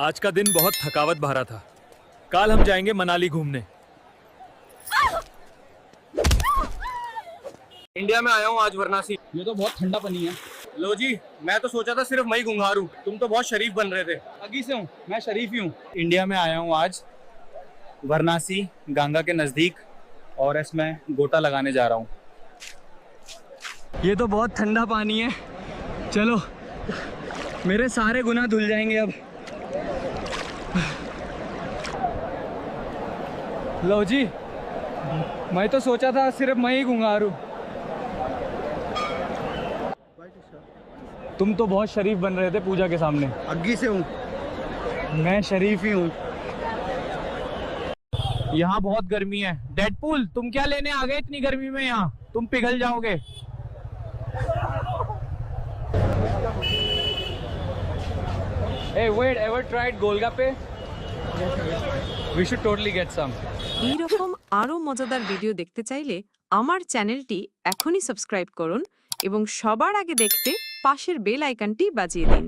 आज का दिन बहुत थकावट भरा था। कल हम जाएंगे मनाली घूमने। इंडिया में आया हूँ आज वाराणसी। ये तो बहुत ठंडा पानी है। लो जी, मैं तो सोचा था सिर्फ मैं ही गुंगार हूँ, तुम तो बहुत शरीफ बन रहे थे। अगी से हूँ, मैं शरीफ ही हूँ। इंडिया में आया हूँ आज वाराणसी, गंगा के नजदीक, और इसमें गोता लगाने जा रहा हूँ। ये तो बहुत ठंडा पानी है। चलो, मेरे सारे गुनाह धुल जाएंगे अब। लो जी, मैं तो सोचा था सिर्फ मैं ही गुंगार हूँ। तुम तो बहुत शरीफ बन रहे थे पूजा के सामने। अग्गी से हूँ। मैं शरीफ ही हूँ। यहाँ बहुत गर्मी है। डेडपूल, तुम क्या लेने आ गए इतनी गर्मी में यहाँ? तुम पिघल जाओगे। Hey, wait, ever tried Golgappe? We should totally get some. এইরকম আরও মজাদার ভিডিও দেখতে চাইলে আমার চ্যানেলটি এখনই সাবস্ক্রাইব করুন এবং সবার আগে দেখতে পাশের বেল আইকনটি বাজিয়ে দিন।